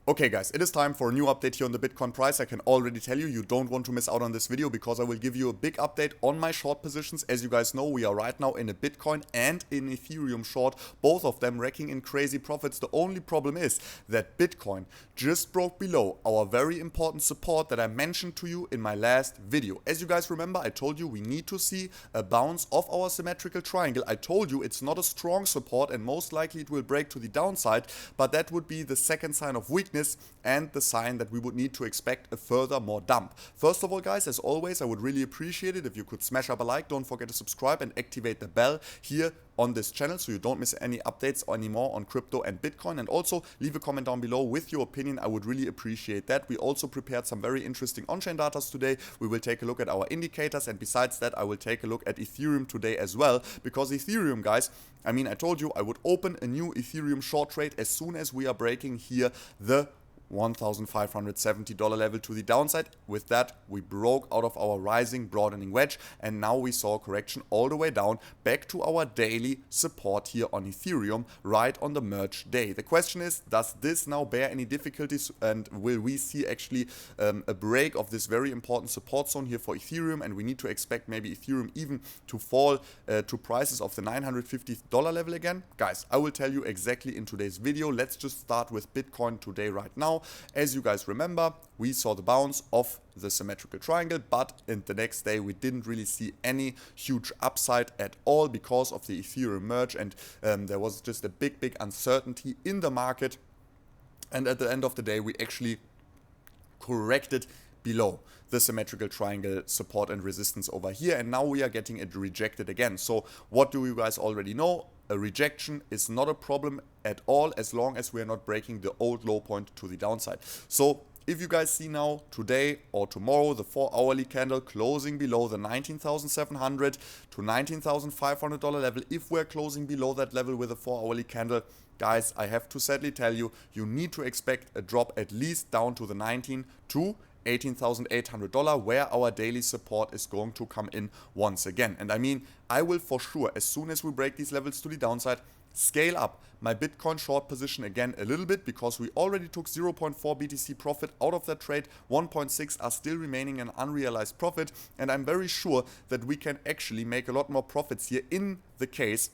Okay guys, it is time for a new update here on the Bitcoin price. I can already tell you, you don't want to miss out on this video because I will give you a big update on my short positions. As you guys know, we are right now in a Bitcoin and in Ethereum short, both of them racking in crazy profits. The only problem is that Bitcoin just broke below our very important support that I mentioned to you in my last video. As you guys remember, I told you we need to see a bounce of our symmetrical triangle. I told you it's not a strong support and most likely it will break to the downside, but that would be the second sign of weakness and the sign that we would need to expect a further more dump. First of all guys, as always, I would really appreciate it if you could smash up a like, don't forget to subscribe and activate the bell here on this channel so you don't miss any updates anymore on crypto and Bitcoin, and also leave a comment down below with your opinion. I would really appreciate that. We also prepared some very interesting on-chain data today. We will take a look at our indicators, and besides that I will take a look at Ethereum today as well, because Ethereum guys, I told you I would open a new Ethereum short trade as soon as we are breaking here the $1,570 level to the downside. With that, we broke out of our rising broadening wedge, and now we saw a correction all the way down back to our daily support here on Ethereum right on the merge day. The question is, does this now bear any difficulties, and will we see actually a break of this very important support zone here for Ethereum, and we need to expect maybe Ethereum even to fall to prices of the $950 level again? Guys, I will tell you exactly in today's video. Let's just start with Bitcoin today right now. As you guys remember, we saw the bounce of the symmetrical triangle, but in the next day we didn't really see any huge upside at all because of the Ethereum merge, and there was just a big uncertainty in the market, and at the end of the day we actually corrected below the symmetrical triangle support and resistance over here, and now we are getting it rejected again. So what do you guys already know? A rejection is not a problem at all as long as we are not breaking the old low point to the downside. So if you guys see now today or tomorrow the 4-hourly candle closing below the $19,700 to $19,500 level, if we're closing below that level with a 4-hourly candle, guys, I have to sadly tell you, you need to expect a drop at least down to the $19,000 to $18,800, where our daily support is going to come in once again. And I will for sure, as soon as we break these levels to the downside, scale up my Bitcoin short position again a little bit, because we already took 0.4 BTC profit out of that trade. 1.6 are still remaining an unrealized profit, and I'm very sure that we can actually make a lot more profits here in the case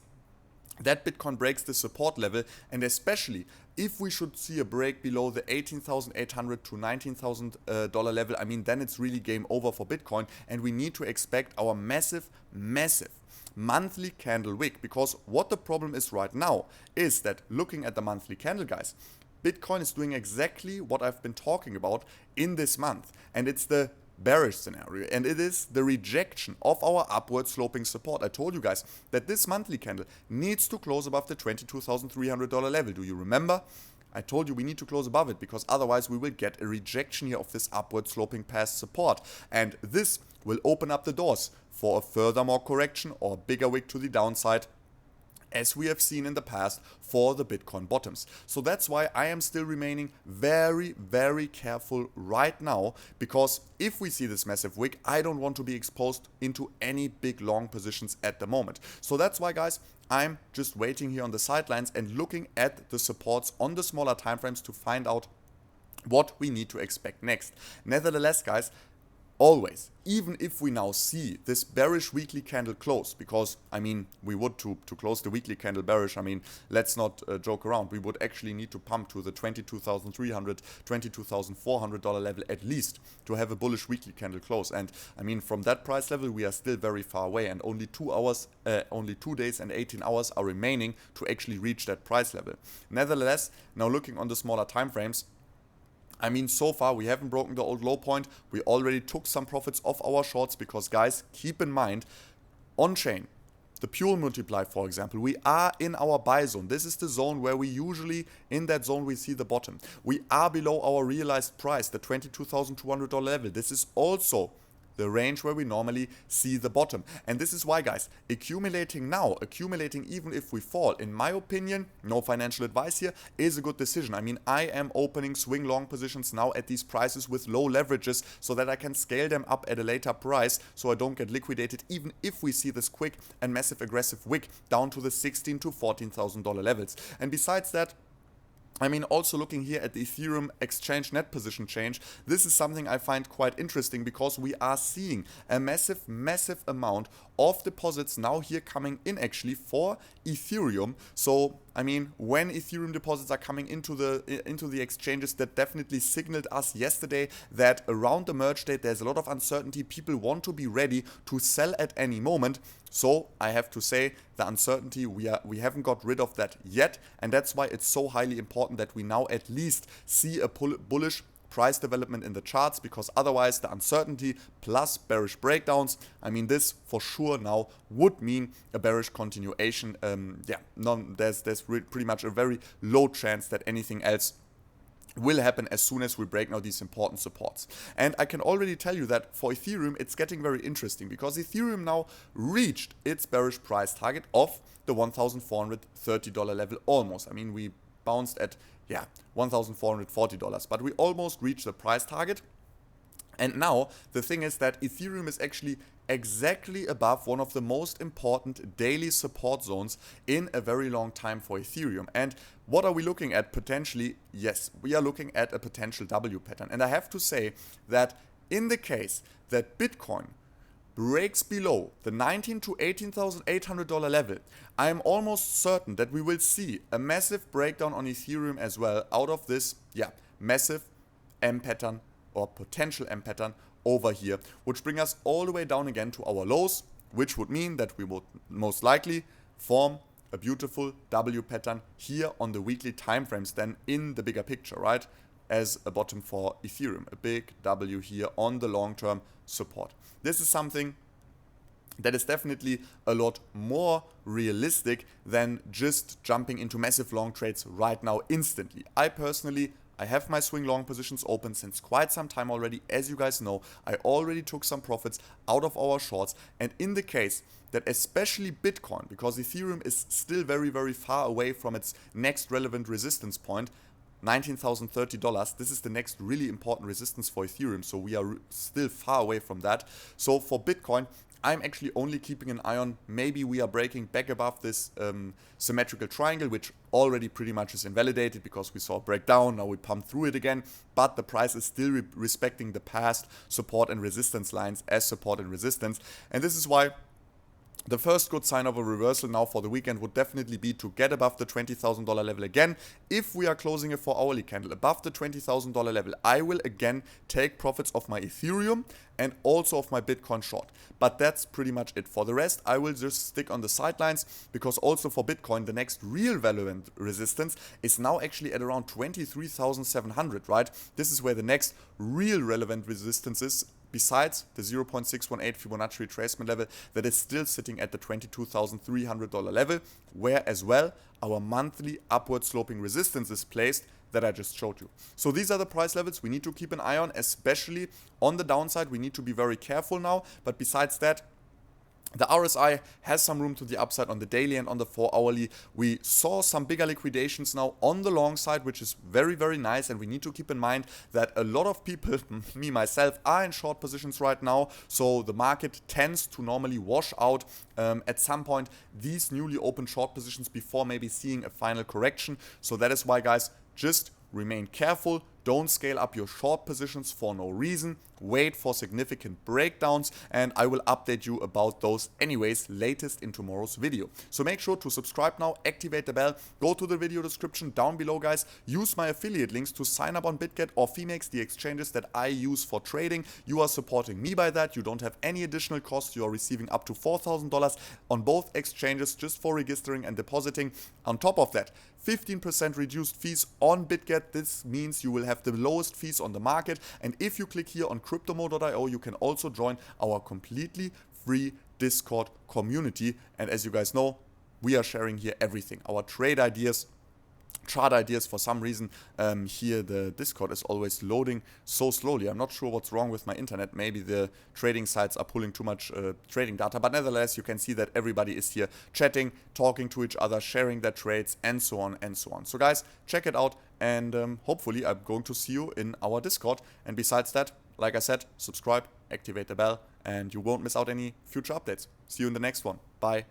that Bitcoin breaks the support level, and especially if we should see a break below the $18,800 to $19,000 level, then it's really game over for Bitcoin, and we need to expect our massive monthly candle wick. Because what the problem is right now is that, looking at the monthly candle, guys, Bitcoin is doing exactly what I've been talking about in this month, and it's the bearish scenario, and it is the rejection of our upward sloping support. I told you guys that this monthly candle needs to close above the $22,300 level. Do you remember? I told you we need to close above it, because otherwise we will get a rejection here of this upward sloping past support, and this will open up the doors for a furthermore correction or bigger wick to the downside, as we have seen in the past for the Bitcoin bottoms. So that's why I am still remaining very careful right now, because if we see this massive wick, I don't want to be exposed into any big long positions at the moment. So that's why, guys, I'm just waiting here on the sidelines and looking at the supports on the smaller time frames to find out what we need to expect next. Nevertheless, guys, always, even if we now see this bearish weekly candle close, because we would to close the weekly candle bearish, let's not joke around, we would actually need to pump to the $22,300, $22,400 level at least to have a bullish weekly candle close. And from that price level we are still very far away, and only 2 days and 18 hours are remaining to actually reach that price level. Nevertheless, now looking on the smaller time frames, so far we haven't broken the old low point. We already took some profits off our shorts, because, guys, keep in mind, on-chain, the Pure multiply, for example, we are in our buy zone. This is the zone where we usually, in that zone, we see the bottom. We are below our realized price, the $22,200 level. This is also the range where we normally see the bottom. And this is why, guys, accumulating even if we fall, in my opinion, no financial advice here, is a good decision. I am opening swing long positions now at these prices with low leverages, so that I can scale them up at a later price, so I don't get liquidated, even if we see this quick and massive aggressive wick down to the $16,000 to $14,000 levels. And besides that, I mean, also looking here at the Ethereum exchange net position change, this is something I find quite interesting because we are seeing a massive amount of deposits now here coming in actually for Ethereum. So, I mean, when Ethereum deposits are coming into the exchanges, that definitely signaled us yesterday that around the merge date there's a lot of uncertainty. People want to be ready to sell at any moment. So I have to say the uncertainty, we haven't got rid of that yet, and that's why it's so highly important that we now at least see a bullish price development in the charts, because otherwise the uncertainty plus bearish breakdowns, I mean, this for sure now would mean a bearish continuation. There's pretty much a very low chance that anything else will happen as soon as we break now these important supports. And I can already tell you that for Ethereum it's getting very interesting, because Ethereum now reached its bearish price target of the $1,430 level almost. I mean, we bounced at $1,440, but we almost reached the price target. And now the thing is that Ethereum is actually exactly above one of the most important daily support zones in a very long time for Ethereum. And what are we looking at potentially? Yes, we are looking at a potential W pattern. And I have to say that in the case that Bitcoin breaks below the $19,000 to $18,800 level, I am almost certain that we will see a massive breakdown on Ethereum as well out of this massive M pattern or potential M pattern over here, which bring us all the way down again to our lows, which would mean that we would most likely form a beautiful W pattern here on the weekly time frames then in the bigger picture, right? As a bottom for Ethereum, a big W here on the long-term support. This is something that is definitely a lot more realistic than just jumping into massive long trades right now instantly. I have my swing long positions open since quite some time already. As you guys know, I already took some profits out of our shorts, and in the case that especially Bitcoin, because Ethereum is still very, very far away from its next relevant resistance point, $19,030, this is the next really important resistance for Ethereum, so we are still far away from that. So for Bitcoin, I'm actually only keeping an eye on maybe we are breaking back above this symmetrical triangle, which already pretty much is invalidated because we saw a breakdown, now we pumped through it again, but the price is still respecting the past support and resistance lines as support and resistance. And this is why the first good sign of a reversal now for the weekend would definitely be to get above the $20,000 level again. If we are closing a 4-hourly candle above the $20,000 level, I will again take profits of my Ethereum and also of my Bitcoin short. But that's pretty much it. For the rest, I will just stick on the sidelines, because also for Bitcoin, the next real relevant resistance is now actually at around 23,700, right? This is where the next real relevant resistance is, besides the 0.618 Fibonacci retracement level that is still sitting at the $22,300 level, where as well our monthly upward sloping resistance is placed that I just showed you. So these are the price levels we need to keep an eye on, especially on the downside. We need to be very careful now, but besides that, the RSI has some room to the upside on the daily and on the 4-hourly. We saw some bigger liquidations now on the long side, which is very, very nice. And we need to keep in mind that a lot of people, me myself, are in short positions right now. So the market tends to normally wash out at some point these newly opened short positions before maybe seeing a final correction. So that is why, guys, just remain careful. Don't scale up your short positions for no reason. Wait for significant breakdowns, and I will update you about those anyways latest in tomorrow's video. So make sure to subscribe now, activate the bell, go to the video description down below, guys. Use my affiliate links to sign up on BitGet or Phemex, the exchanges that I use for trading. You are supporting me by that. You don't have any additional costs. You are receiving up to $4,000 on both exchanges just for registering and depositing. On top of that, 15% reduced fees on BitGet. This means you will have the lowest fees on the market. And if you click here on cryptomo.io, you can also join our completely free Discord community. And as you guys know, we are sharing here everything. Our trade ideas, chart ideas. For some reason here the Discord is always loading so slowly. I'm not sure what's wrong with my internet. Maybe the trading sites are pulling too much trading data, but nevertheless you can see that everybody is here chatting, talking to each other, sharing their trades, and so on and so on. So guys, check it out, and hopefully I'm going to see you in our Discord. And besides that, like I said, subscribe, activate the bell, and you won't miss out any future updates. See you in the next one. Bye.